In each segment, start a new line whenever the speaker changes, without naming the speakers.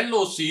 LOC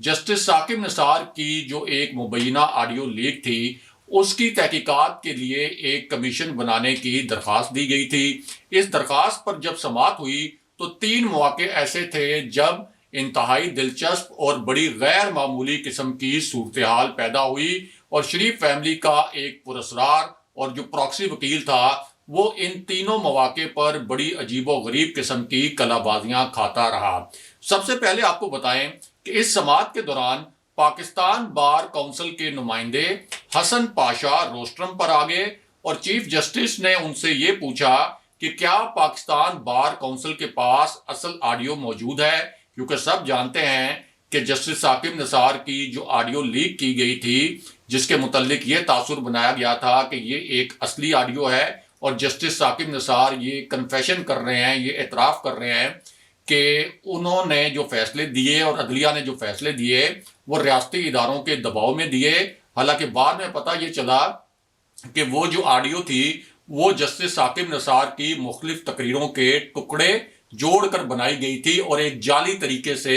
justice Saqib Nisar کی جو ایک مبینہ آڈیو لیک تھی اس کی تحقیقات کے لیے ایک کمیشن بنانے کی درخواست دی گئی تھی۔ اس درخواست پر جب سماعت ہوئی تو 3 مواقع ایسے تھے جب انتہائی دلچسپ اور بڑی غیر معمولی قسم کی صورتحال پیدا ہوئی اور شریف فیملی کا ایک پراسرار اور جو پراکسی وکیل تھا وہ ان تینوں مواقع پر بڑی عجیب و غریب قسم کی کلا بازیاں کھاتا رہا۔ سب سے پہلے آپ کو بتائیں کہ اس سماعت کے دوران پاکستان بار کونسل کے نمائندے حسن پاشا روسٹرم پر آگے اور چیف جسٹس نے ان سے یہ پوچھا کہ کیا پاکستان بار کونسل کے پاس اصل آڈیو موجود ہے، کیونکہ سب جانتے ہیں کہ جسٹس ثاقب نثار کی جو آڈیو لیک کی گئی تھی جس کے متعلق یہ تاثر بنایا گیا تھا کہ یہ ایک اصلی آڈیو ہے اور جسٹس ثاقب نثار یہ کنفیشن کر رہے ہیں، یہ اعتراف کر رہے ہیں کہ انہوں نے جو فیصلے دیے اور عدلیہ نے جو فیصلے دیے وہ ریاستی اداروں کے دباؤ میں دیے۔ حالانکہ بعد میں پتہ یہ چلا کہ وہ جو آڈیو تھی وہ جسٹس ثاقب نثار کی مختلف تقریروں کے ٹکڑے جوڑ کر بنائی گئی تھی اور ایک جعلی طریقے سے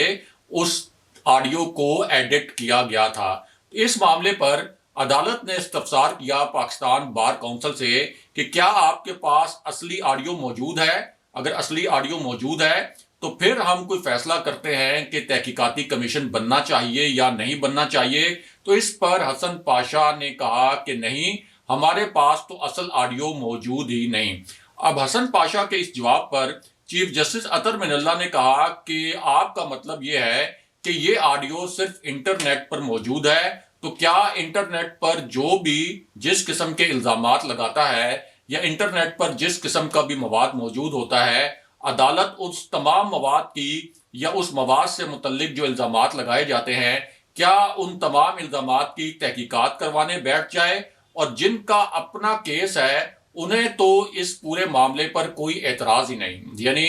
اس آڈیو کو ایڈٹ کیا گیا تھا۔ اس معاملے پر عدالت نے استفسار کیا پاکستان بار کونسل سے کہ کیا آپ کے پاس اصلی آڈیو موجود ہے؟ اگر اصلی آڈیو موجود ہے تو پھر ہم کوئی فیصلہ کرتے ہیں کہ تحقیقاتی کمیشن بننا چاہیے یا نہیں بننا چاہیے۔ تو اس پر حسن پاشا نے کہا کہ نہیں، ہمارے پاس تو اصل آڈیو موجود ہی نہیں۔ اب حسن پاشا کے اس جواب پر چیف جسٹس اطہر من اللہ نے کہا کہ آپ کا مطلب یہ ہے کہ یہ آڈیو صرف انٹرنیٹ پر موجود ہے، تو کیا انٹرنیٹ پر جو بھی جس قسم کے الزامات لگاتا ہے یا انٹرنیٹ پر جس قسم کا بھی مواد موجود ہوتا ہے، عدالت اس تمام مواد کی یا اس مواد سے متعلق جو الزامات لگائے جاتے ہیں کیا ان تمام الزامات کی تحقیقات کروانے بیٹھ جائے؟ اور جن کا اپنا کیس ہے انہیں تو اس پورے معاملے پر کوئی اعتراض ہی نہیں۔ یعنی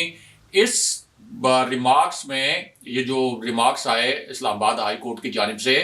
اس ریمارکس میں یہ جو ریمارکس آئے اسلام آباد ہائی کورٹ کی جانب سے،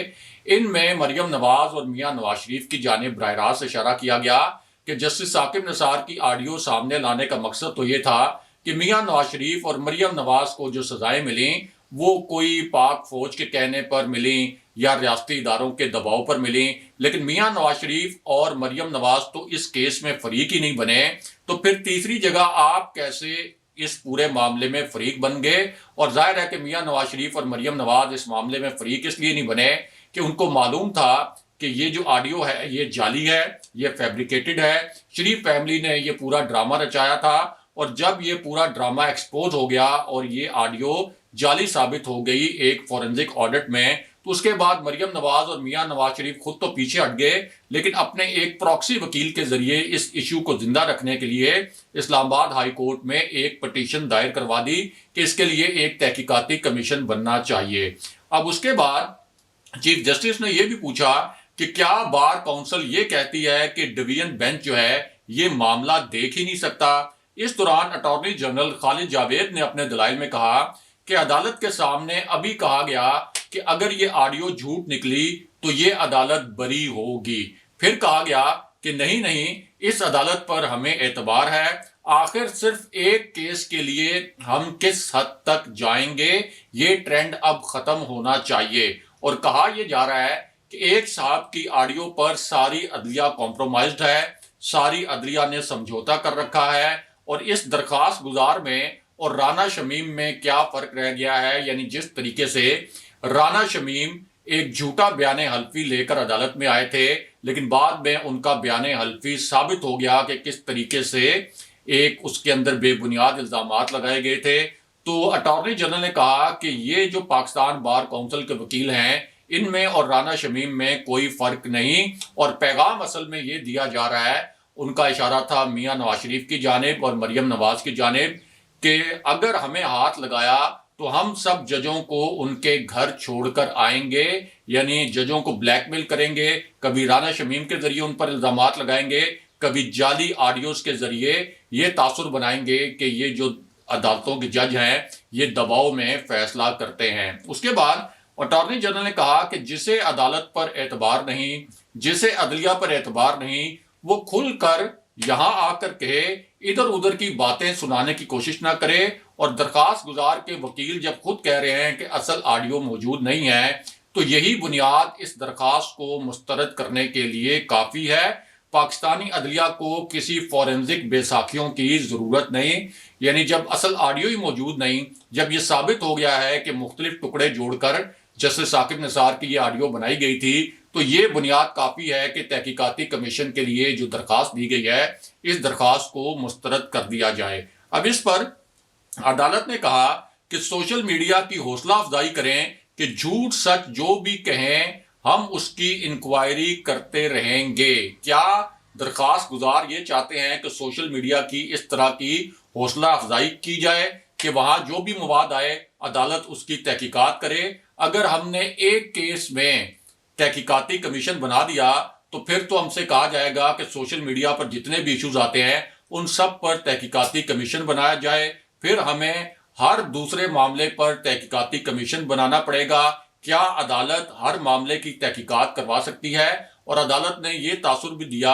ان میں مریم نواز اور میاں نواز شریف کی جانب براہ راست اشارہ کیا گیا کہ جسٹس ثاقب نثار کی آڈیو سامنے لانے کا مقصد تو یہ تھا کہ میاں نواز شریف اور مریم نواز کو جو سزائیں ملیں وہ کوئی پاک فوج کے کہنے پر ملیں یا ریاستی اداروں کے دباؤ پر ملیں، لیکن میاں نواز شریف اور مریم نواز تو اس کیس میں فریق ہی نہیں بنے، تو پھر تیسری جگہ آپ کیسے اس پورے معاملے میں فریق بن گئے؟ اور ظاہر ہے کہ میاں نواز شریف اور مریم نواز اس معاملے میں فریق اس لیے نہیں بنے کہ ان کو معلوم تھا کہ یہ جو آڈیو ہے یہ جعلی ہے، یہ فیبریکیٹڈ ہے، شریف فیملی نے یہ پورا ڈرامہ رچایا تھا، اور جب یہ پورا ڈرامہ ایکسپوز ہو گیا اور یہ آڈیو جعلی ثابت ہو گئی ایک فورنزک آڈٹ میں، تو اس کے بعد مریم نواز اور میاں نواز شریف خود تو پیچھے ہٹ گئے لیکن اپنے ایک پراکسی وکیل کے ذریعے اس ایشو کو زندہ رکھنے کے لیے اسلام آباد ہائی کورٹ میں ایک پٹیشن دائر کروا دی کہ اس کے لیے ایک تحقیقاتی کمیشن بننا چاہیے۔ اب اس کے بعد چیف جسٹس نے یہ بھی پوچھا کہ کیا بار کونسل یہ کہتی ہے کہ ڈویژن بینچ جو ہے یہ معاملہ دیکھ ہی نہیں سکتا؟ اس دوران اٹارنی جنرل خالد جاوید نے اپنے دلائل میں کہا کہ عدالت کے سامنے ابھی کہا گیا کہ اگر یہ آڈیو جھوٹ نکلی تو یہ عدالت بری ہوگی، پھر کہا گیا کہ نہیں، اس عدالت پر ہمیں اعتبار ہے، آخر صرف ایک کیس کے لیے ہم کس حد تک جائیں گے، یہ ٹرینڈ اب ختم ہونا چاہیے۔ اور کہا یہ جا رہا ہے کہ ایک صاحب کی آڈیو پر ساری عدلیہ کمپرومائزڈ ہے، ساری عدلیہ نے سمجھوتا کر رکھا ہے، اور اس درخواست گزار میں اور رانا شمیم میں کیا فرق رہ گیا ہے؟ یعنی جس طریقے سے رانا شمیم ایک جھوٹا بیان حلفی لے کر عدالت میں آئے تھے لیکن بعد میں ان کا بیان حلفی ثابت ہو گیا کہ کس طریقے سے ایک اس کے اندر بے بنیاد الزامات لگائے گئے تھے، تو اٹارنی جنرل نے کہا کہ یہ جو پاکستان بار کونسل کے وکیل ہیں ان میں اور رانا شمیم میں کوئی فرق نہیں، اور پیغام اصل میں یہ دیا جا رہا ہے، ان کا اشارہ تھا میاں نواز شریف کی جانب اور مریم نواز کی جانب کہ اگر ہمیں ہاتھ لگایا تو ہم سب ججوں کو ان کے گھر چھوڑ کر آئیں گے، یعنی ججوں کو بلیک میل کریں گے، کبھی رانا شمیم کے ذریعے ان پر الزامات لگائیں گے، کبھی جعلی آڈیوز کے ذریعے یہ تاثر بنائیں گے کہ یہ جو عدالتوں کے جج ہیں یہ دباؤ میں فیصلہ کرتے ہیں۔ اس کے بعد اٹارنی جنرل نے کہا کہ جسے عدالت پر اعتبار نہیں، جسے عدلیہ پر اعتبار نہیں، وہ کھل کر یہاں آ کر کہے، ادھر ادھر کی باتیں سنانے کی کوشش نہ کرے، اور درخواست گزار کے وکیل جب خود کہہ رہے ہیں کہ اصل آڈیو موجود نہیں ہے تو یہی بنیاد اس درخواست کو مسترد کرنے کے لیے کافی ہے۔ پاکستانی عدلیہ کو کسی فورنزک بیساکھیوں کی ضرورت نہیں، یعنی جب اصل آڈیو ہی موجود نہیں، جب یہ ثابت ہو گیا ہے کہ مختلف ٹکڑے جوڑ کر جسٹس ثاقب نثار کی یہ آڈیو بنائی گئی تھی، تو یہ بنیاد کافی ہے کہ تحقیقاتی کمیشن کے لیے جو درخواست دی گئی ہے اس درخواست کو مسترد کر دیا جائے۔ اب اس پر عدالت نے کہا کہ سوشل میڈیا کی حوصلہ افزائی کریں کہ جھوٹ سچ جو بھی کہیں ہم اس کی انکوائری کرتے رہیں گے۔ کیا درخواست گزار یہ چاہتے ہیں کہ سوشل میڈیا کی اس طرح کی حوصلہ افزائی کی جائے کہ وہاں جو بھی مواد آئے عدالت اس کی تحقیقات کرے؟ اگر ہم نے ایک کیس میں تحقیقاتی کمیشن بنا دیا تو پھر تو ہم سے کہا جائے گا کہ سوشل میڈیا پر جتنے بھی ایشوز آتے ہیں ان سب پر تحقیقاتی کمیشن بنایا جائے، پھر ہمیں ہر دوسرے معاملے پر تحقیقاتی کمیشن بنانا پڑے گا۔ کیا عدالت ہر معاملے کی تحقیقات کروا سکتی ہے؟ اور عدالت نے یہ تاثر بھی دیا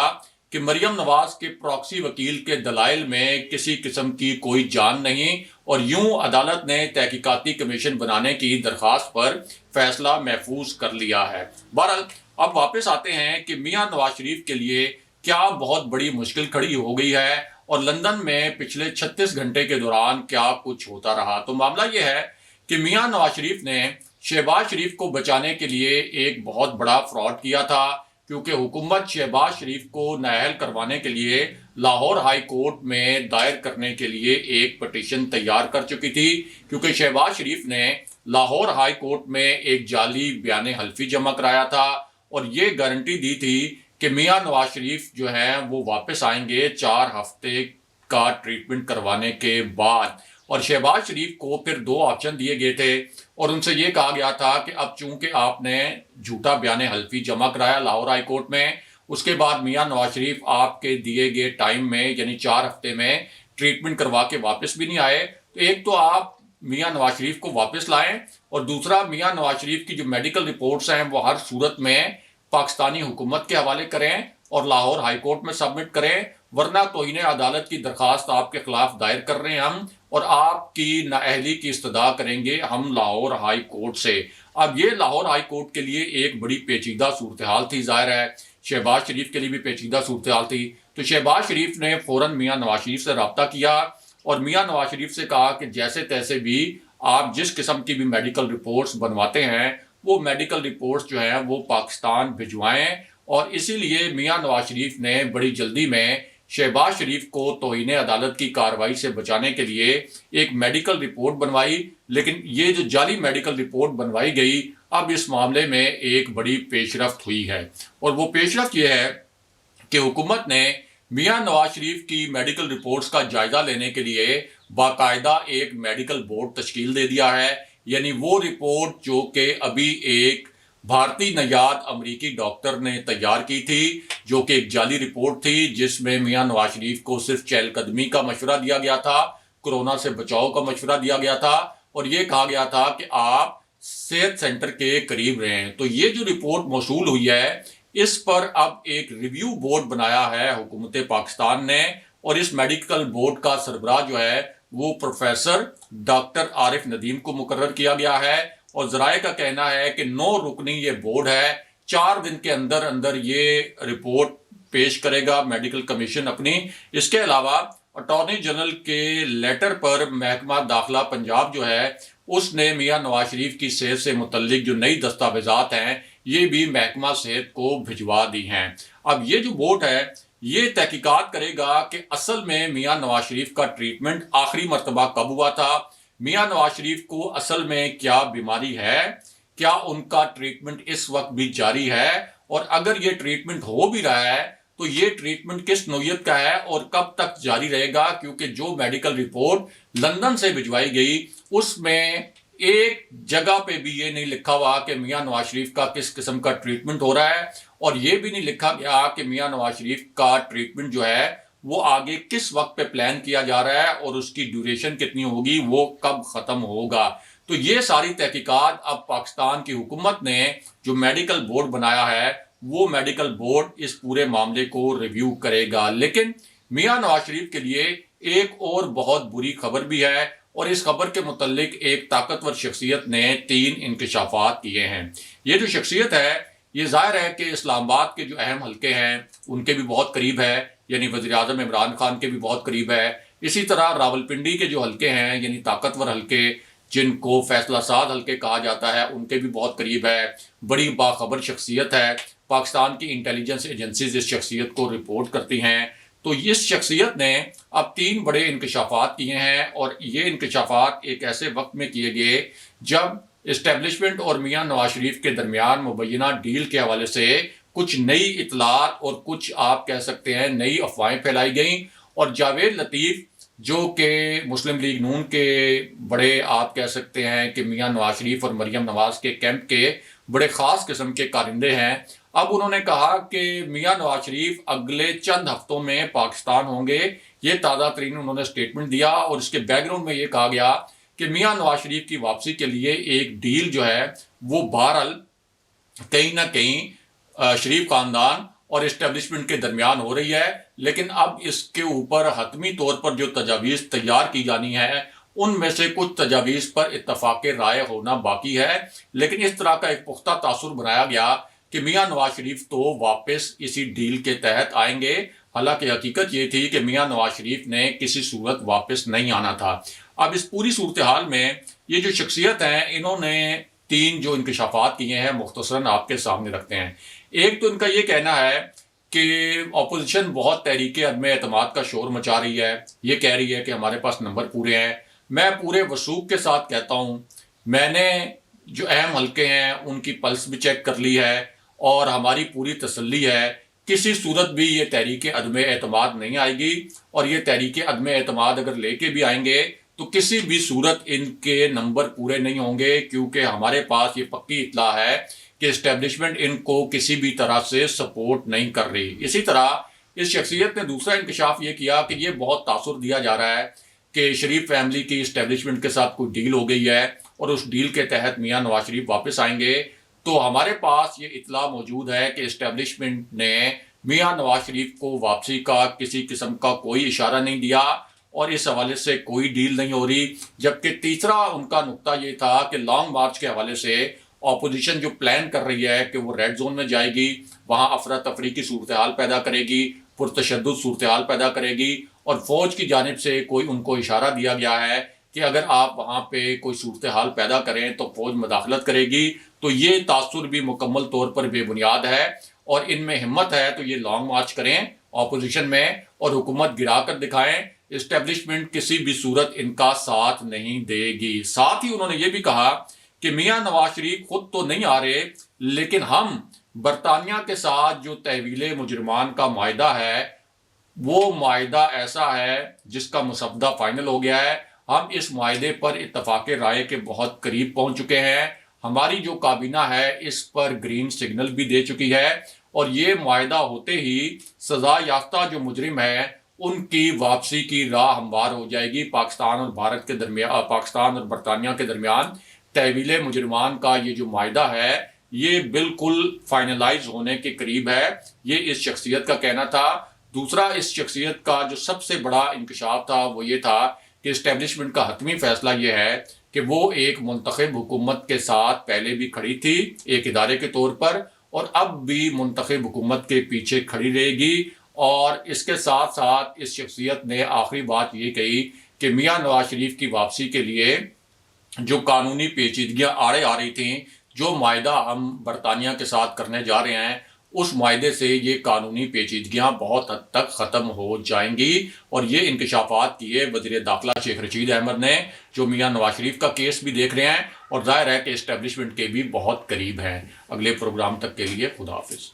کہ مریم نواز کے پراکسی وکیل کے دلائل میں کسی قسم کی کوئی جان نہیں، اور یوں عدالت نے تحقیقاتی کمیشن بنانے کی درخواست پر فیصلہ محفوظ کر لیا ہے۔ بہرحال اب واپس آتے ہیں کہ میاں نواز شریف کے لیے کیا بہت بڑی مشکل کھڑی ہو گئی ہے اور لندن میں پچھلے 36 گھنٹے کے دوران کیا کچھ ہوتا رہا۔ تو معاملہ یہ ہے کہ میاں نواز شریف نے شہباز شریف کو بچانے کے لیے ایک بہت بڑا فراڈ کیا تھا، کیونکہ حکومت شہباز شریف کو نااہل کروانے کے لیے لاہور ہائی کورٹ میں دائر کرنے کے لیے ایک پٹیشن تیار کر چکی تھی، کیونکہ شہباز شریف نے لاہور ہائی کورٹ میں ایک جعلی بیان حلفی جمع کرایا تھا اور یہ گارنٹی دی تھی کہ میاں نواز شریف جو ہیں وہ واپس آئیں گے 4 ہفتے کا ٹریٹمنٹ کروانے کے بعد۔ اور شہباز شریف کو پھر 2 آپشن دیے گئے تھے اور ان سے یہ کہا گیا تھا کہ اب چونکہ آپ نے جھوٹا بیان حلفی جمع کرایا لاہور ہائی کورٹ میں، اس کے بعد میاں نواز شریف آپ کے دیے گئے ٹائم میں یعنی 4 ہفتے میں ٹریٹمنٹ کروا کے واپس بھی نہیں آئے، تو ایک تو آپ میاں نواز شریف کو واپس لائیں اور دوسرا میاں نواز شریف کی جو میڈیکل رپورٹس ہیں وہ ہر صورت میں پاکستانی حکومت کے حوالے کریں اور لاہور ہائی کورٹ میں سبمٹ کریں، ورنہ توہین عدالت کی درخواست آپ کے خلاف دائر کر رہے ہیں ہم، اور آپ کی نااہلی کی استدعا کریں گے ہم لاہور ہائی کورٹ سے۔ اب یہ لاہور ہائی کورٹ کے لیے ایک بڑی پیچیدہ صورتحال تھی، ظاہر ہے شہباز شریف کے لیے بھی پیچیدہ صورتحال تھی، تو شہباز شریف نے فوراً میاں نواز شریف سے رابطہ کیا اور میاں نواز شریف سے کہا کہ جیسے تیسے بھی آپ جس قسم کی بھی میڈیکل رپورٹس بنواتے ہیں وہ میڈیکل رپورٹس جو ہیں وہ پاکستان بھجوائیں، اور اسی لیے میاں نواز شریف نے بڑی جلدی میں شہباز شریف کو توہین عدالت کی کارروائی سے بچانے کے لیے ایک میڈیکل رپورٹ بنوائی، لیکن یہ جو جعلی میڈیکل رپورٹ بنوائی گئی، اب اس معاملے میں ایک بڑی پیش رفت ہوئی ہے، اور وہ پیش رفت یہ ہے کہ حکومت نے میاں نواز شریف کی میڈیکل رپورٹس کا جائزہ لینے کے لیے باقاعدہ ایک میڈیکل بورڈ تشکیل دے دیا ہے، یعنی وہ رپورٹ جو کہ ابھی ایک بھارتی نیاد امریکی ڈاکٹر نے تیار کی تھی، جو کہ ایک جعلی رپورٹ تھی جس میں میاں نواز شریف کو صرف چہل قدمی کا مشورہ دیا گیا تھا، کورونا سے بچاؤ کا مشورہ دیا گیا تھا، اور یہ کہا گیا تھا کہ آپ صحت سینٹر کے قریب رہیں۔ تو یہ جو رپورٹ موصول ہوئی ہے اس پر اب ایک ریویو بورڈ بنایا ہے حکومت پاکستان نے، اور اس میڈیکل بورڈ کا سربراہ جو ہے وہ پروفیسر ڈاکٹر عارف ندیم کو مقرر کیا گیا ہے، اور ذرائع کا کہنا ہے کہ 9 رکنی یہ بورڈ ہے، 4 دن کے اندر اندر یہ رپورٹ پیش کرے گا میڈیکل کمیشن اپنی۔ اس کے علاوہ اٹارنی جنرل کے لیٹر پر محکمہ داخلہ پنجاب جو ہے اس نے میاں نواز شریف کی صحت سے متعلق جو نئی دستاویزات ہیں یہ بھی محکمہ صحت کو بھجوا دی ہیں۔ اب یہ جو بورڈ ہے یہ تحقیقات کرے گا کہ اصل میں میاں نواز شریف کا ٹریٹمنٹ آخری مرتبہ کب ہوا تھا، میاں نواز شریف کو اصل میں کیا بیماری ہے، کیا ان کا ٹریٹمنٹ اس وقت بھی جاری ہے، اور اگر یہ ٹریٹمنٹ ہو بھی رہا ہے تو یہ ٹریٹمنٹ کس نوعیت کا ہے اور کب تک جاری رہے گا، کیونکہ جو میڈیکل رپورٹ لندن سے بھجوائی گئی اس میں ایک جگہ پہ بھی یہ نہیں لکھا ہوا کہ میاں نواز شریف کا کس قسم کا ٹریٹمنٹ ہو رہا ہے، اور یہ بھی نہیں لکھا گیا کہ میاں نواز شریف کا ٹریٹمنٹ جو ہے وہ آگے کس وقت پہ پلان کیا جا رہا ہے اور اس کی ڈیوریشن کتنی ہوگی، وہ کب ختم ہوگا۔ تو یہ ساری تحقیقات اب پاکستان کی حکومت نے جو میڈیکل بورڈ بنایا ہے وہ میڈیکل بورڈ اس پورے معاملے کو ریویو کرے گا۔ لیکن میاں نواز شریف کے لیے ایک اور بہت بری خبر بھی ہے، اور اس خبر کے متعلق ایک طاقتور شخصیت نے 3 انکشافات کیے ہیں۔ یہ جو شخصیت ہے یہ ظاہر ہے کہ اسلام آباد کے جو اہم حلقے ہیں ان کے بھی بہت قریب ہے، یعنی وزیر اعظم عمران خان کے بھی بہت قریب ہے۔ اسی طرح راولپنڈی کے جو حلقے ہیں یعنی طاقتور حلقے جن کو فیصلہ ساز حلقے کہا جاتا ہے ان کے بھی بہت قریب ہے۔ بڑی باخبر شخصیت ہے، پاکستان کی انٹیلیجنس ایجنسیز اس شخصیت کو رپورٹ کرتی ہیں۔ تو اس شخصیت نے اب 3 بڑے انکشافات کیے ہیں، اور یہ انکشافات ایک ایسے وقت میں کیے گئے جب اسٹیبلشمنٹ اور میاں نواز شریف کے درمیان مبینہ ڈیل کے حوالے سے کچھ نئی اطلاعات اور کچھ آپ کہہ سکتے ہیں نئی افواہیں پھیلائی گئیں، اور جاوید لطیف جو کہ مسلم لیگ نون کے بڑے آپ کہہ سکتے ہیں کہ میاں نواز شریف اور مریم نواز کے کیمپ کے بڑے خاص قسم کے کارندے ہیں، اب انہوں نے کہا کہ میاں نواز شریف اگلے چند ہفتوں میں پاکستان ہوں گے۔ یہ تازہ ترین انہوں نے سٹیٹمنٹ دیا، اور اس کے بیک گراؤنڈ میں یہ کہا گیا کہ میاں نواز شریف کی واپسی کے لیے ایک ڈیل جو ہے وہ بہرحال کہیں نہ کہیں شریف خاندان اور اسٹیبلشمنٹ کے درمیان ہو رہی ہے، لیکن اب اس کے اوپر حتمی طور پر جو تجاویز تیار کی جانی ہے ان میں سے کچھ تجاویز پر اتفاق رائے ہونا باقی ہے، لیکن اس طرح کا ایک پختہ تاثر بنایا گیا کہ میاں نواز شریف تو واپس اسی ڈیل کے تحت آئیں گے، حالانکہ حقیقت یہ تھی کہ میاں نواز شریف نے کسی صورت واپس نہیں آنا تھا۔ اب اس پوری صورتحال میں یہ جو شخصیت ہیں انہوں نے 3 جو انکشافات کیے ہیں مختصراً آپ کے سامنے رکھتے ہیں۔ ایک تو ان کا یہ کہنا ہے کہ اپوزیشن بہت تحریک عدم اعتماد کا شور مچا رہی ہے، یہ کہہ رہی ہے کہ ہمارے پاس نمبر پورے ہیں۔ میں پورے وثوق کے ساتھ کہتا ہوں، میں نے جو اہم حلقے ہیں ان کی پلس بھی چیک کر لی ہے، اور ہماری پوری تسلی ہے کسی صورت بھی یہ تحریک عدم اعتماد نہیں آئے گی، اور یہ تحریک عدم اعتماد اگر لے کے بھی آئیں گے تو کسی بھی صورت ان کے نمبر پورے نہیں ہوں گے، کیونکہ ہمارے پاس یہ پکی اطلاع ہے کہ اسٹیبلشمنٹ ان کو کسی بھی طرح سے سپورٹ نہیں کر رہی۔ اسی طرح اس شخصیت نے دوسرا انکشاف یہ کیا کہ یہ بہت تاثر دیا جا رہا ہے کہ شریف فیملی کی اسٹیبلشمنٹ کے ساتھ کوئی ڈیل ہو گئی ہے، اور اس ڈیل کے تحت میاں نواز شریف واپس آئیں گے۔ تو ہمارے پاس یہ اطلاع موجود ہے کہ اسٹیبلشمنٹ نے میاں نواز شریف کو واپسی کا کسی قسم کا کوئی اشارہ نہیں دیا، اور اس حوالے سے کوئی ڈیل نہیں ہو رہی۔ جبکہ تیسرا ان کا نقطہ یہ تھا کہ لانگ مارچ کے حوالے سے اپوزیشن جو پلان کر رہی ہے کہ وہ ریڈ زون میں جائے گی، وہاں افراتفری کی صورتحال پیدا کرے گی، پرتشدد صورتحال پیدا کرے گی، اور فوج کی جانب سے کوئی ان کو اشارہ دیا گیا ہے کہ اگر آپ وہاں پہ کوئی صورتحال پیدا کریں تو فوج مداخلت کرے گی۔ تو یہ تاثر بھی مکمل طور پر بے بنیاد ہے، اور ان میں ہمت ہے تو یہ لانگ مارچ کریں اپوزیشن میں اور حکومت گرا کر دکھائیں، اسٹیبلشمنٹ کسی بھی صورت ان کا ساتھ نہیں دے گی۔ ساتھ ہی انہوں نے یہ بھی کہا کہ میاں نواز شریف خود تو نہیں آ رہے، لیکن ہم برطانیہ کے ساتھ جو تحویل مجرمان کا معاہدہ ہے وہ معاہدہ ایسا ہے جس کا مسودہ فائنل ہو گیا ہے، ہم اس معاہدے پر اتفاق رائے کے بہت قریب پہنچ چکے ہیں، ہماری جو کابینہ ہے اس پر گرین سگنل بھی دے چکی ہے، اور یہ معاہدہ ہوتے ہی سزا یافتہ جو مجرم ہے ان کی واپسی کی راہ ہموار ہو جائے گی۔ پاکستان اور بھارت کے درمیان، پاکستان اور برطانیہ کے درمیان تحویل مجرمان کا یہ جو معاہدہ ہے یہ بالکل فائنلائز ہونے کے قریب ہے، یہ اس شخصیت کا کہنا تھا۔ دوسرا اس شخصیت کا جو سب سے بڑا انکشاف تھا وہ یہ تھا کہ اسٹیبلشمنٹ کا حتمی فیصلہ یہ ہے کہ وہ ایک منتخب حکومت کے ساتھ پہلے بھی کھڑی تھی ایک ادارے کے طور پر، اور اب بھی منتخب حکومت کے پیچھے کھڑی رہے گی۔ اور اس کے ساتھ ساتھ اس شخصیت نے آخری بات یہ کہی کہ میاں نواز شریف کی واپسی کے لیے جو قانونی پیچیدگیاں آڑے آ رہی تھیں، جو معاہدہ ہم برطانیہ کے ساتھ کرنے جا رہے ہیں اس معاہدے سے یہ قانونی پیچیدگیاں بہت حد تک ختم ہو جائیں گی، اور یہ انکشافات کیے وزیر داخلہ شیخ رشید احمد نے، جو میاں نواز شریف کا کیس بھی دیکھ رہے ہیں اور ظاہر ہے کہ اسٹیبلشمنٹ کے بھی بہت قریب ہیں۔ اگلے پروگرام تک کے لیے خدا حافظ۔